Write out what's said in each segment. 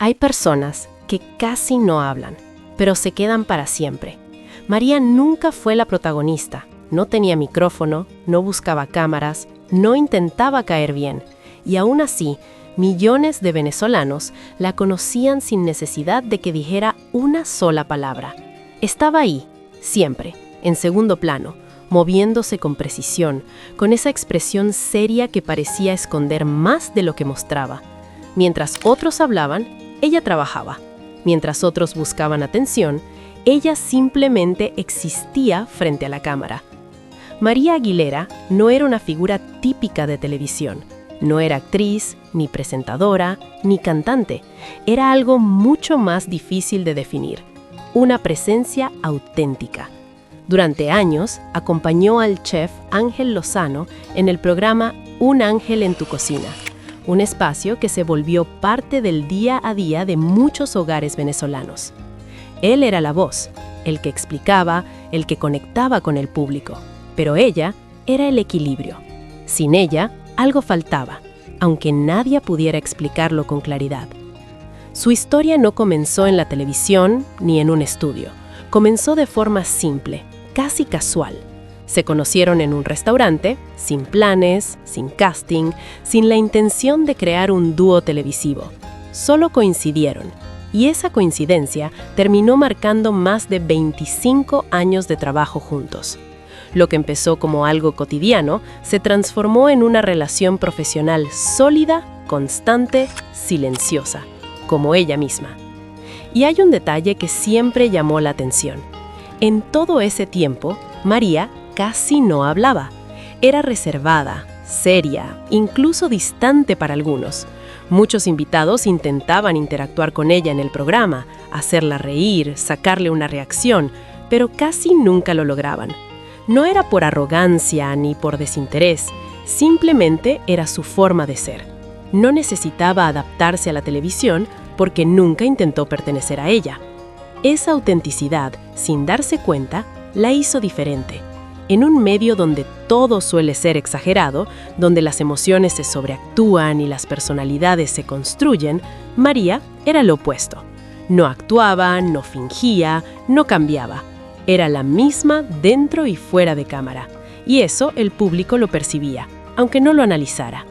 Hay personas que casi no hablan, pero se quedan para siempre. María nunca fue la protagonista. No tenía micrófono, no buscaba cámaras, no intentaba caer bien. Y aún así, millones de venezolanos la conocían sin necesidad de que dijera una sola palabra. Estaba ahí, siempre, en segundo plano, moviéndose con precisión, con esa expresión seria que parecía esconder más de lo que mostraba. Mientras otros hablaban, ella trabajaba. Mientras otros buscaban atención, ella simplemente existía frente a la cámara. María Aguilera no era una figura típica de televisión. No era actriz, ni presentadora, ni cantante. Era algo mucho más difícil de definir. Una presencia auténtica. Durante años, acompañó al chef Ángel Lozano en el programa Un Ángel en tu Cocina, un espacio que se volvió parte del día a día de muchos hogares venezolanos. Él era la voz, el que explicaba, el que conectaba con el público, pero ella era el equilibrio. Sin ella, algo faltaba, aunque nadie pudiera explicarlo con claridad. Su historia no comenzó en la televisión ni en un estudio. Comenzó de forma simple, casi casual. Se conocieron en un restaurante, sin planes, sin casting, sin la intención de crear un dúo televisivo. Solo coincidieron, y esa coincidencia terminó marcando más de 25 años de trabajo juntos. Lo que empezó como algo cotidiano se transformó en una relación profesional sólida, constante, silenciosa, como ella misma. Y hay un detalle que siempre llamó la atención. En todo ese tiempo, María casi no hablaba. Era reservada, seria, incluso distante para algunos. Muchos invitados intentaban interactuar con ella en el programa, hacerla reír, sacarle una reacción, pero casi nunca lo lograban. No era por arrogancia ni por desinterés, simplemente era su forma de ser. No necesitaba adaptarse a la televisión porque nunca intentó pertenecer a ella. Esa autenticidad, sin darse cuenta, la hizo diferente. En un medio donde todo suele ser exagerado, donde las emociones se sobreactúan y las personalidades se construyen, María era lo opuesto. No actuaba, no fingía, no cambiaba. Era la misma dentro y fuera de cámara. Y eso el público lo percibía, aunque no lo analizara.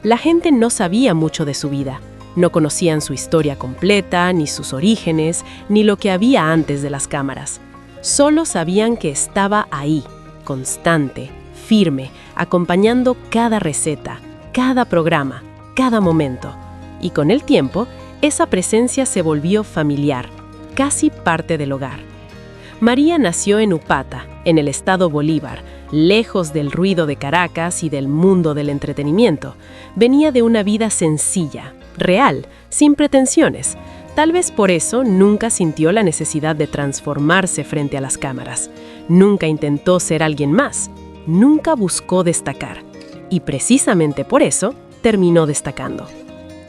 La gente no sabía mucho de su vida. No conocían su historia completa, ni sus orígenes, ni lo que había antes de las cámaras. Solo sabían que estaba ahí, constante, firme, acompañando cada receta, cada programa, cada momento. Y con el tiempo, esa presencia se volvió familiar, casi parte del hogar. María nació en Upata, en el estado Bolívar, lejos del ruido de Caracas y del mundo del entretenimiento. Venía de una vida sencilla, real, sin pretensiones. Tal vez por eso nunca sintió la necesidad de transformarse frente a las cámaras. Nunca intentó ser alguien más. Nunca buscó destacar. Y precisamente por eso terminó destacando.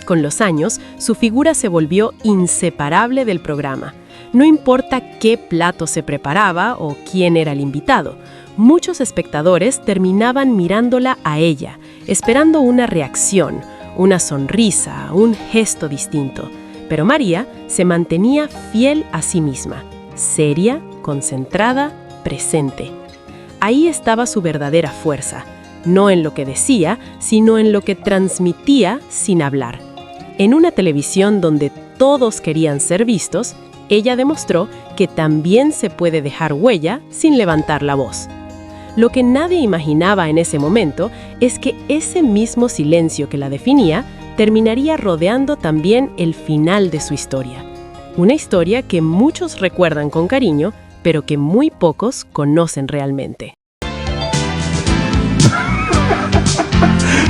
Con los años, su figura se volvió inseparable del programa. No importa qué plato se preparaba o quién era el invitado, muchos espectadores terminaban mirándola a ella, esperando una reacción, una sonrisa, un gesto distinto. Pero María se mantenía fiel a sí misma, seria, concentrada, presente. Ahí estaba su verdadera fuerza, no en lo que decía, sino en lo que transmitía sin hablar. En una televisión donde todos querían ser vistos, ella demostró que también se puede dejar huella sin levantar la voz. Lo que nadie imaginaba en ese momento es que ese mismo silencio que la definía terminaría rodeando también el final de su historia. Una historia que muchos recuerdan con cariño, pero que muy pocos conocen realmente.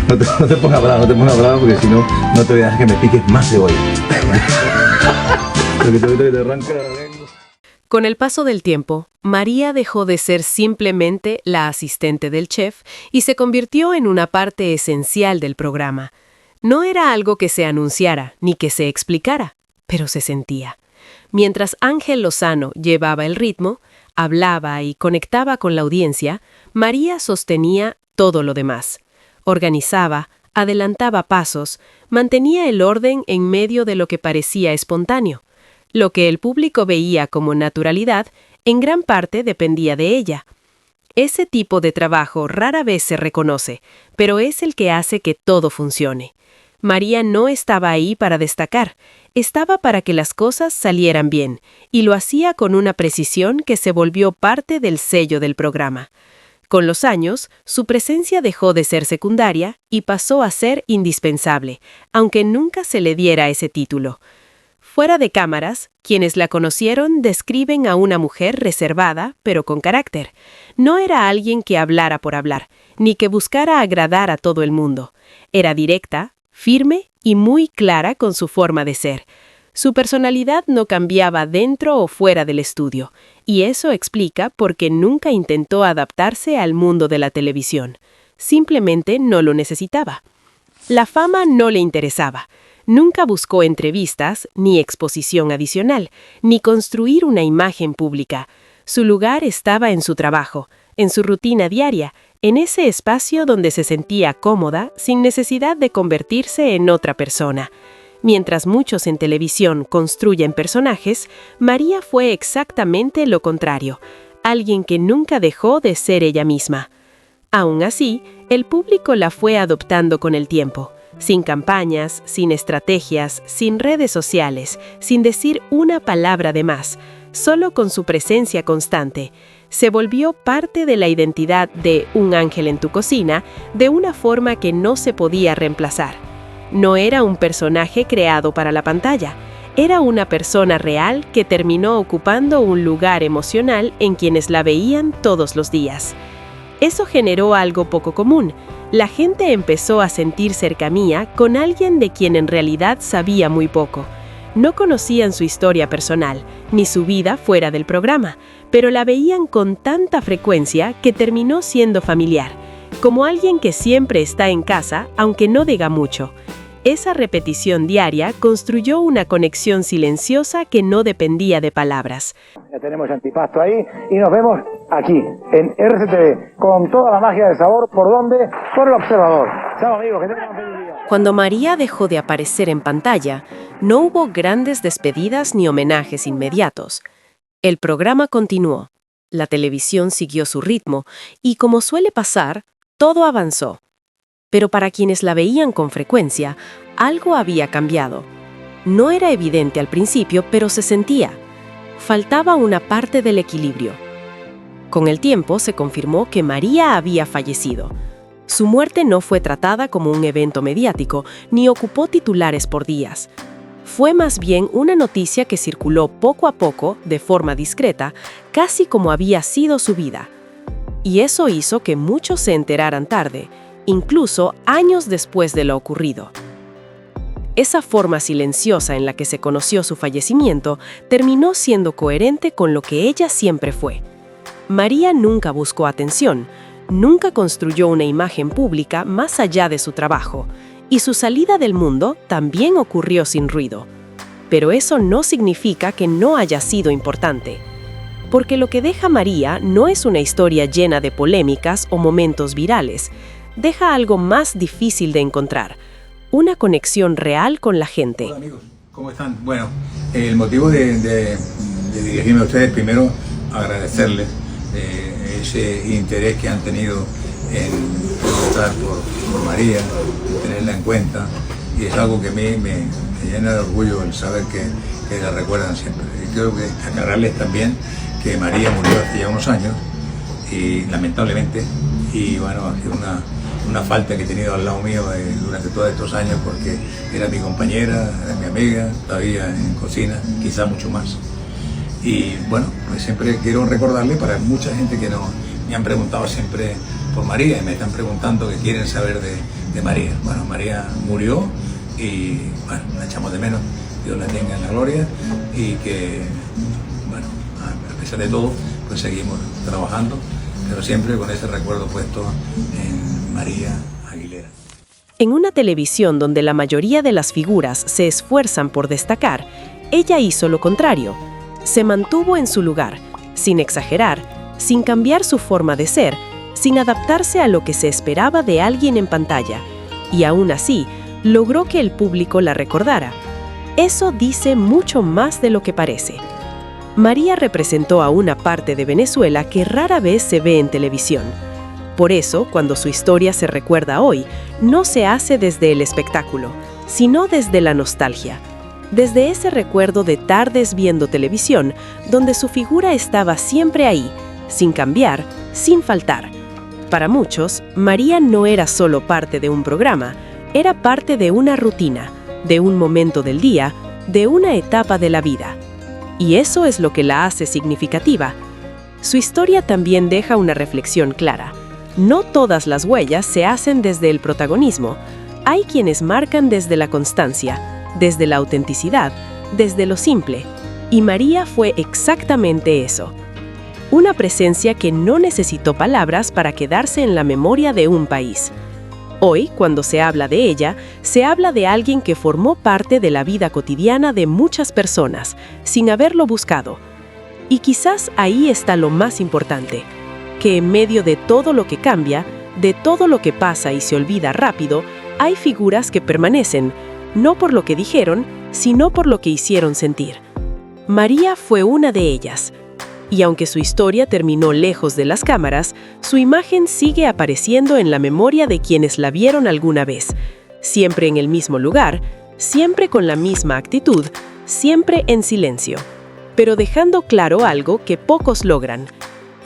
No te pongas bravo porque si no, no te voy a dejar que me piques más cebolla. Te arranca la lengua. Con el paso del tiempo, María dejó de ser simplemente la asistente del chef y se convirtió en una parte esencial del programa. No era algo que se anunciara ni que se explicara, pero se sentía. Mientras Ángel Lozano llevaba el ritmo, hablaba y conectaba con la audiencia, María sostenía todo lo demás. Organizaba, Adelantaba pasos, mantenía el orden en medio de lo que parecía espontáneo. Lo que el público veía como naturalidad, en gran parte dependía de ella. Ese tipo de trabajo rara vez se reconoce, pero es el que hace que todo funcione. María no estaba ahí para destacar, estaba para que las cosas salieran bien, y lo hacía con una precisión que se volvió parte del sello del programa. Con los años, su presencia dejó de ser secundaria y pasó a ser indispensable, aunque nunca se le diera ese título. Fuera de cámaras, quienes la conocieron describen a una mujer reservada, pero con carácter. No era alguien que hablara por hablar, ni que buscara agradar a todo el mundo. Era directa, firme y muy clara con su forma de ser. Su personalidad no cambiaba dentro o fuera del estudio, y eso explica por qué nunca intentó adaptarse al mundo de la televisión. Simplemente no lo necesitaba. La fama no le interesaba. Nunca buscó entrevistas, ni exposición adicional, ni construir una imagen pública. Su lugar estaba en su trabajo, en su rutina diaria, en ese espacio donde se sentía cómoda sin necesidad de convertirse en otra persona. Mientras muchos en televisión construyen personajes, María fue exactamente lo contrario, alguien que nunca dejó de ser ella misma. Aún así, el público la fue adoptando con el tiempo. Sin campañas, sin estrategias, sin redes sociales, sin decir una palabra de más, solo con su presencia constante. Se volvió parte de la identidad de Un ángel en tu cocina de una forma que no se podía reemplazar. No era un personaje creado para la pantalla, era una persona real que terminó ocupando un lugar emocional en quienes la veían todos los días. Eso generó algo poco común. La gente empezó a sentir cercanía con alguien de quien en realidad sabía muy poco. No conocían su historia personal, ni su vida fuera del programa, pero la veían con tanta frecuencia que terminó siendo familiar, como alguien que siempre está en casa, aunque no diga mucho. Esa repetición diaria construyó una conexión silenciosa que no dependía de palabras. Ya tenemos antipasto ahí y nos vemos aquí, en RCTV, con toda la magia del sabor. ¿Por dónde? Por El Observador. Chao amigos, que tengan un feliz día. Cuando María dejó de aparecer en pantalla, no hubo grandes despedidas ni homenajes inmediatos. El programa continuó, la televisión siguió su ritmo y, como suele pasar, todo avanzó. Pero para quienes la veían con frecuencia, algo había cambiado. No era evidente al principio, pero se sentía. Faltaba una parte del equilibrio. Con el tiempo se confirmó que María había fallecido. Su muerte no fue tratada como un evento mediático, ni ocupó titulares por días. Fue más bien una noticia que circuló poco a poco, de forma discreta, casi como había sido su vida. Y eso hizo que muchos se enteraran tarde, incluso años después de lo ocurrido. Esa forma silenciosa en la que se conoció su fallecimiento terminó siendo coherente con lo que ella siempre fue. María nunca buscó atención, nunca construyó una imagen pública más allá de su trabajo, y su salida del mundo también ocurrió sin ruido. Pero eso no significa que no haya sido importante. Porque lo que deja María no es una historia llena de polémicas o momentos virales, deja algo más difícil de encontrar, una conexión real con la gente. Hola amigos, ¿cómo están? Bueno, el motivo de dirigirme a ustedes, primero agradecerles ese interés que han tenido en preguntar por María, en tenerla en cuenta, y es algo que a mí me llena de orgullo el saber que la recuerdan siempre. Y creo que aclararles también que María murió hace ya unos años, y lamentablemente, y bueno, ha sido una falta que he tenido al lado mío durante todos estos años, porque era mi compañera, era mi amiga, todavía en cocina, quizá mucho más. Y bueno, pues siempre quiero recordarle para mucha gente que me han preguntado siempre por María y me están preguntando, que quieren saber de María. Bueno, María murió y bueno, la echamos de menos, Dios la tenga en la gloria, y que bueno, a pesar de todo, pues seguimos trabajando, pero siempre con ese recuerdo puesto en María Aguilera. En una televisión donde la mayoría de las figuras se esfuerzan por destacar, ella hizo lo contrario. Se mantuvo en su lugar, sin exagerar, sin cambiar su forma de ser, sin adaptarse a lo que se esperaba de alguien en pantalla. y aún así, logró que el público la recordara. Eso dice mucho más de lo que parece. María representó a una parte de Venezuela que rara vez se ve en televisión. Por eso, cuando su historia se recuerda hoy, no se hace desde el espectáculo, sino desde la nostalgia. Desde ese recuerdo de tardes viendo televisión, donde su figura estaba siempre ahí, sin cambiar, sin faltar. Para muchos, María no era solo parte de un programa, era parte de una rutina, de un momento del día, de una etapa de la vida. Y eso es lo que la hace significativa. Su historia también deja una reflexión clara. No todas las huellas se hacen desde el protagonismo. Hay quienes marcan desde la constancia, desde la autenticidad, desde lo simple. Y María fue exactamente eso. Una presencia que no necesitó palabras para quedarse en la memoria de un país. Hoy, cuando se habla de ella, se habla de alguien que formó parte de la vida cotidiana de muchas personas, sin haberlo buscado. Y quizás ahí está lo más importante, que en medio de todo lo que cambia, de todo lo que pasa y se olvida rápido, hay figuras que permanecen, no por lo que dijeron, sino por lo que hicieron sentir. María fue una de ellas. Y aunque su historia terminó lejos de las cámaras, su imagen sigue apareciendo en la memoria de quienes la vieron alguna vez, siempre en el mismo lugar, siempre con la misma actitud, siempre en silencio, pero dejando claro algo que pocos logran,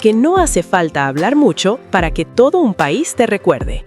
que no hace falta hablar mucho para que todo un país te recuerde.